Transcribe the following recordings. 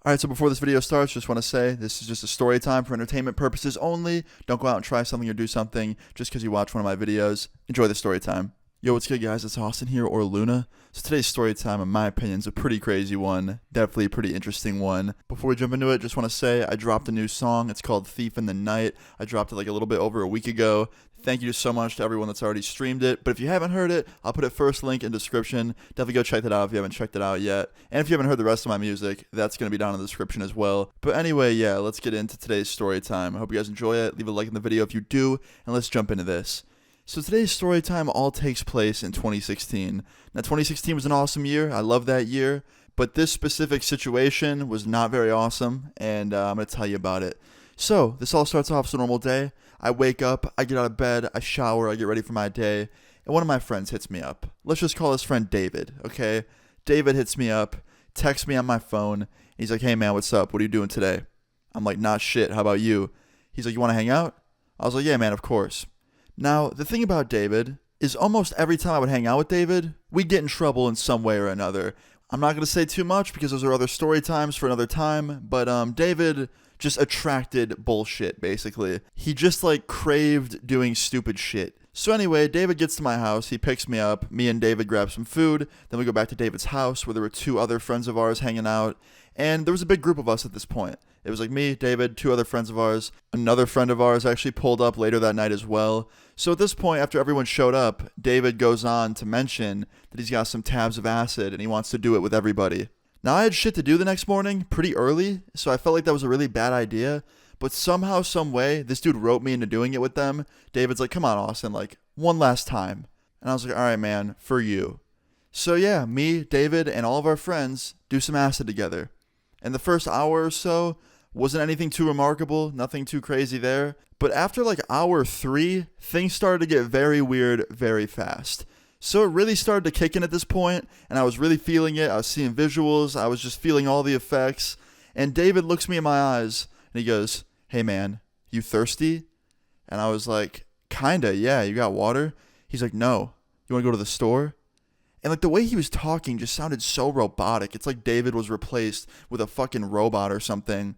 Alright, so before this video starts, just want to say this is just a story time for entertainment purposes only. Don't go out and try something or do something just because you watch one of my videos. Enjoy the story time. Yo, what's good, guys? It's Austin here, or Luna. So today's story time, in my opinion, is a pretty crazy one. Definitely a pretty interesting one. Before we jump into it, just want to say I dropped a new song. It's called Thief in the Night. I dropped it like a little bit over a week ago. Thank you so much to everyone that's already streamed it. But if you haven't heard it, I'll put it first link in description. Definitely go check that out if you haven't checked it out yet. And if you haven't heard the rest of my music, that's going to be down in the description as well. But anyway, yeah, let's get into today's story time. I hope you guys enjoy it. Leave a like in the video if you do, and let's jump into this. So today's story time all takes place in 2016. Now 2016 was an awesome year. I love that year. But this specific situation was not very awesome, and I'm going to tell you about it. So this all starts off as a normal day. I wake up, I get out of bed, I shower, I get ready for my day, and one of my friends hits me up. Let's just call his friend David, okay? David hits me up, texts me on my phone, and he's like, hey man, what's up? What are you doing today? I'm like, not shit, how about you? He's like, you want to hang out? I was like, yeah man, of course. Now, the thing about David is almost every time I would hang out with David, we'd get in trouble in some way or another. I'm not going to say too much because those are other story times for another time, but David just attracted bullshit, basically. He just like craved doing stupid shit. So anyway, David gets to my house, he picks me up, me and David grab some food, then we go back to David's house where there were two other friends of ours hanging out, and there was a big group of us at this point. It was like me, David, two other friends of ours. Another friend of ours actually pulled up later that night as well. So at this point, after everyone showed up, David goes on to mention that he's got some tabs of acid and he wants to do it with everybody. Now, I had shit to do the next morning, pretty early, so I felt like that was a really bad idea. But somehow, some way, this dude wrote me into doing it with them. David's like, come on, Austin, like, one last time. And I was like, all right, man, for you. So yeah, me, David, and all of our friends do some acid together. And the first hour or so wasn't anything too remarkable, nothing too crazy there. But after like hour 3, things started to get very weird very fast. So it really started to kick in at this point, and I was really feeling it. I was seeing visuals. I was just feeling all the effects. And David looks me in my eyes, and he goes, hey, man, you thirsty? And I was like, kinda, yeah, you got water? He's like, no. You want to go to the store? And like the way he was talking just sounded so robotic. It's like David was replaced with a fucking robot or something.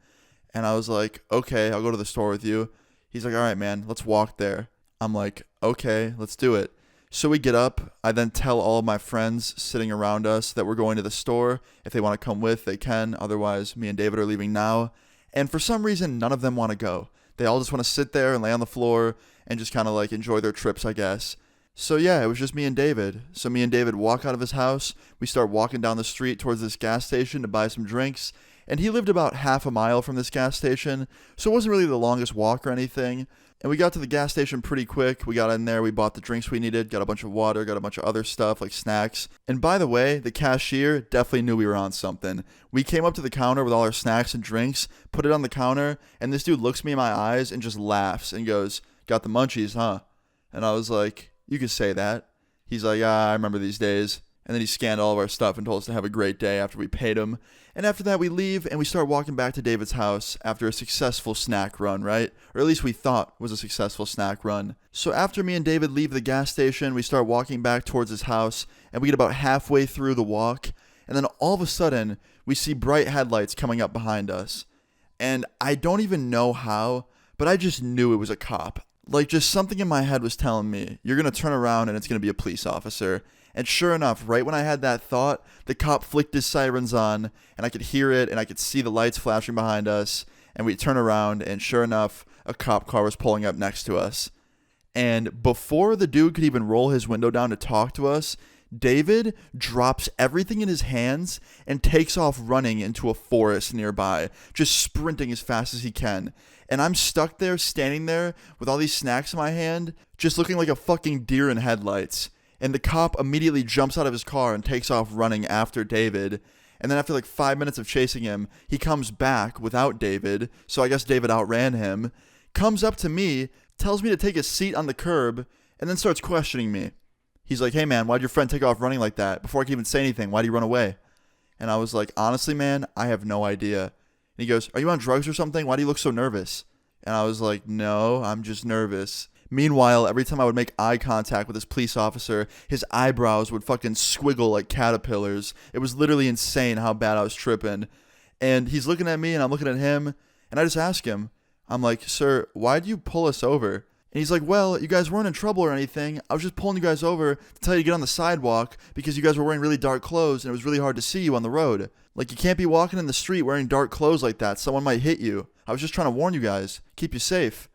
And I was like, okay, I'll go to the store with you. He's like, all right, man, let's walk there. I'm like, okay, let's do it. So we get up. I then tell all of my friends sitting around us that we're going to the store. If they want to come with, they can. Otherwise, me and David are leaving now. And for some reason, none of them want to go. They all just want to sit there and lay on the floor and just kind of like enjoy their trips, I guess. So yeah, it was just me and David. So me and David walk out of his house. We start walking down the street towards this gas station to buy some drinks. And he lived about half a mile from this gas station, so it wasn't really the longest walk or anything. And we got to the gas station pretty quick. We got in there, we bought the drinks we needed, got a bunch of water, got a bunch of other stuff like snacks. And by the way, the cashier definitely knew we were on something. We came up to the counter with all our snacks and drinks, put it on the counter, and this dude looks me in my eyes and just laughs and goes, got the munchies, huh? And I was like, you could say that. He's like, I remember these days. And then he scanned all of our stuff and told us to have a great day after we paid him. And after that, we leave and we start walking back to David's house after a successful snack run, right? Or at least we thought was a successful snack run. So after me and David leave the gas station, we start walking back towards his house, and we get about halfway through the walk. And then all of a sudden, we see bright headlights coming up behind us. And I don't even know how, but I just knew it was a cop. Like, just something in my head was telling me, you're going to turn around and it's going to be a police officer. And sure enough, right when I had that thought, the cop flicked his sirens on, and I could hear it, and I could see the lights flashing behind us, and we turn around, and sure enough, a cop car was pulling up next to us. And before the dude could even roll his window down to talk to us, David drops everything in his hands and takes off running into a forest nearby, just sprinting as fast as he can. And I'm stuck there, standing there, with all these snacks in my hand, just looking like a fucking deer in headlights. And the cop immediately jumps out of his car and takes off running after David. And then after like 5 minutes of chasing him, he comes back without David. So I guess David outran him. Comes up to me, tells me to take a seat on the curb, and then starts questioning me. He's like, hey man, why'd your friend take off running like that? Before I can even say anything, why'd he run away? And I was like, honestly, man, I have no idea. And he goes, are you on drugs or something? Why do you look so nervous? And I was like, no, I'm just nervous. Meanwhile, every time I would make eye contact with this police officer, his eyebrows would fucking squiggle like caterpillars. It was literally insane how bad I was tripping. And he's looking at me and I'm looking at him. And I just ask him, I'm like, sir, why'd you pull us over? And he's like, well, you guys weren't in trouble or anything. I was just pulling you guys over to tell you to get on the sidewalk because you guys were wearing really dark clothes and it was really hard to see you on the road. Like, you can't be walking in the street wearing dark clothes like that. Someone might hit you. I was just trying to warn you guys, keep you safe.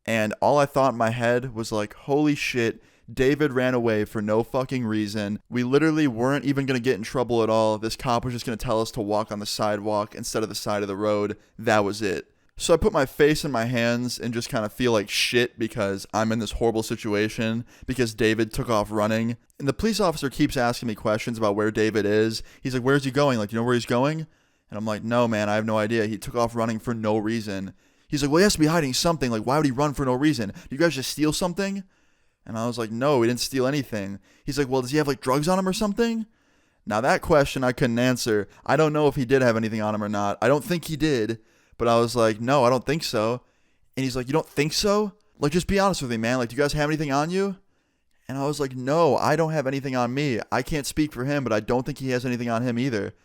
And all I thought in my head was like, holy shit, David ran away for no fucking reason. We literally weren't even going to get in trouble at all. This cop was just going to tell us to walk on the sidewalk instead of the side of the road. That was it. So I put my face in my hands and just kind of feel like shit because I'm in this horrible situation because David took off running. And the police officer keeps asking me questions about where David is. He's like, where's he going? Like, you know where he's going? And I'm like, no, man, I have no idea. He took off running for no reason. He's like, well, he has to be hiding something. Like, why would he run for no reason? Did you guys just steal something? And I was like, no, we didn't steal anything. He's like, well, does he have like drugs on him or something? Now that question I couldn't answer. I don't know if he did have anything on him or not. I don't think he did. But I was like, no, I don't think so. And he's like, you don't think so? Like, just be honest with me, man. Like, do you guys have anything on you? And I was like, no, I don't have anything on me. I can't speak for him, but I don't think he has anything on him either.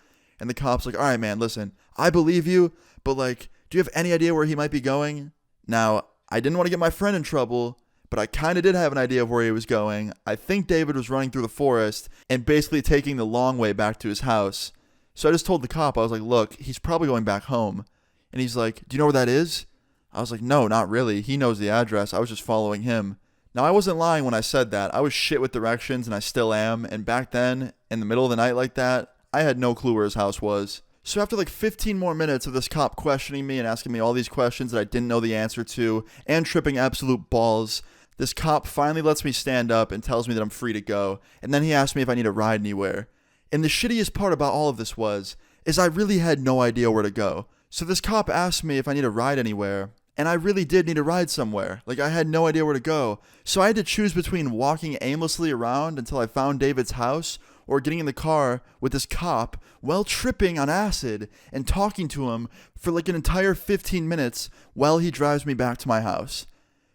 And the cop's like, all right, man, listen, I believe you, but like, do you have any idea where he might be going? Now, I didn't want to get my friend in trouble, but I kind of did have an idea of where he was going. I think David was running through the forest and basically taking the long way back to his house. So I just told the cop, I was like, look, he's probably going back home. And he's like, do you know where that is? I was like, no, not really. He knows the address. I was just following him. Now, I wasn't lying when I said that. I was shit with directions, and I still am. And back then, in the middle of the night like that, I had no clue where his house was. So after like 15 more minutes of this cop questioning me and asking me all these questions that I didn't know the answer to, and tripping absolute balls, this cop finally lets me stand up and tells me that I'm free to go. And then he asks me if I need a ride anywhere. And the shittiest part about all of this is I really had no idea where to go. So this cop asked me if I need a ride anywhere, and I really did need a ride somewhere. Like, I had no idea where to go. So I had to choose between walking aimlessly around until I found David's house or getting in the car with this cop while tripping on acid and talking to him for like an entire 15 minutes while he drives me back to my house.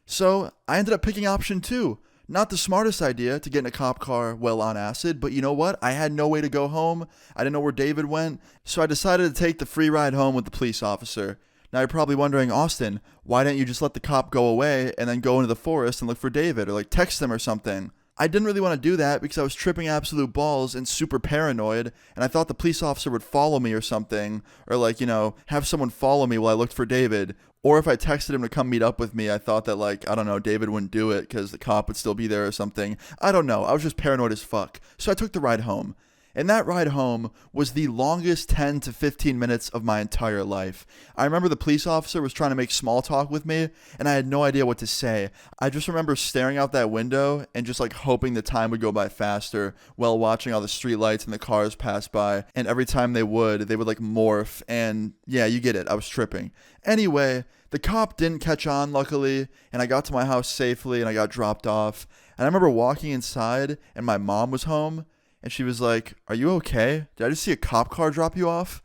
So I ended up picking option 2. Not the smartest idea to get in a cop car while on acid, but you know what? I had no way to go home. I didn't know where David went, so I decided to take the free ride home with the police officer. Now you're probably wondering, Austin, why didn't you just let the cop go away and then go into the forest and look for David or like text him or something? I didn't really want to do that because I was tripping absolute balls and super paranoid, and I thought the police officer would follow me or something, or like, you know, have someone follow me while I looked for David. Or if I texted him to come meet up with me, I thought that, like, I don't know, David wouldn't do it because the cop would still be there or something. I don't know. I was just paranoid as fuck. So I took the ride home. And that ride home was the longest 10 to 15 minutes of my entire life. I remember the police officer was trying to make small talk with me, and I had no idea what to say. I just remember staring out that window and just like hoping the time would go by faster while watching all the streetlights and the cars pass by. And every time they would like morph. And yeah, you get it. I was tripping. Anyway, the cop didn't catch on, luckily, and I got to my house safely and I got dropped off. And I remember walking inside and my mom was home. And she was like, are you okay? Did I just see a cop car drop you off?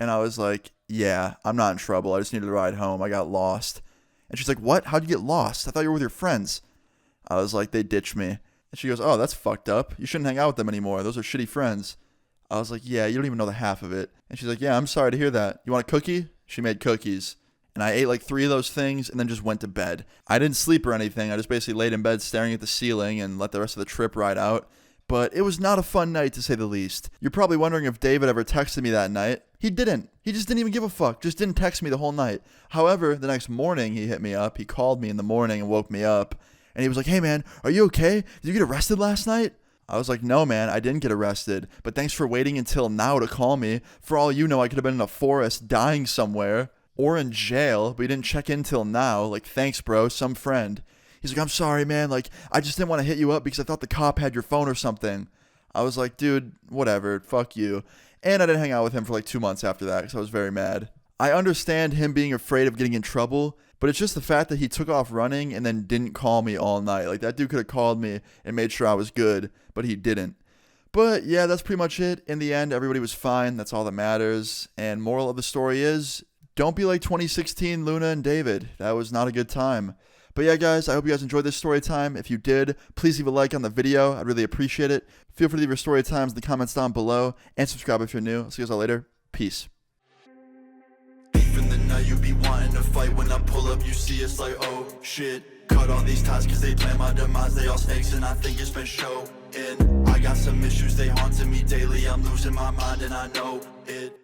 And I was like, yeah, I'm not in trouble. I just needed a ride home. I got lost. And she's like, what? How'd you get lost? I thought you were with your friends. I was like, they ditched me. And she goes, oh, that's fucked up. You shouldn't hang out with them anymore. Those are shitty friends. I was like, yeah, you don't even know the half of it. And she's like, yeah, I'm sorry to hear that. You want a cookie? She made cookies. And I ate like 3 of those things and then just went to bed. I didn't sleep or anything. I just basically laid in bed staring at the ceiling and let the rest of the trip ride out. But it was not a fun night, to say the least. You're probably wondering if David ever texted me that night. He didn't. He just didn't even give a fuck. Just didn't text me the whole night. However, the next morning, he hit me up. He called me in the morning and woke me up. And he was like, hey, man, are you okay? Did you get arrested last night? I was like, no, man, I didn't get arrested. But thanks for waiting until now to call me. For all you know, I could have been in a forest dying somewhere. Or in jail, but you didn't check in till now. Like, thanks, bro, some friend. He's like, I'm sorry, man. Like, I just didn't want to hit you up because I thought the cop had your phone or something. I was like, dude, whatever. Fuck you. And I didn't hang out with him for like 2 months after that because I was very mad. I understand him being afraid of getting in trouble, but it's just the fact that he took off running and then didn't call me all night. Like, that dude could have called me and made sure I was good, but he didn't. But yeah, that's pretty much it. In the end, everybody was fine. That's all that matters. And moral of the story is, don't be like 2016 Luna and David. That was not a good time. But yeah, guys, I hope you guys enjoyed this story time. If you did, please leave a like on the video. I'd really appreciate it. Feel free to leave your story times in the comments down below. And subscribe if you're new. See you guys all later. Peace. now you be wanting to fight. When I pull up, you see it's like, oh shit. Cut all these ties cause they plan my demise. They all snakes and I think it's been showing. I got some issues, they haunting me daily. I'm losing my mind and I know it.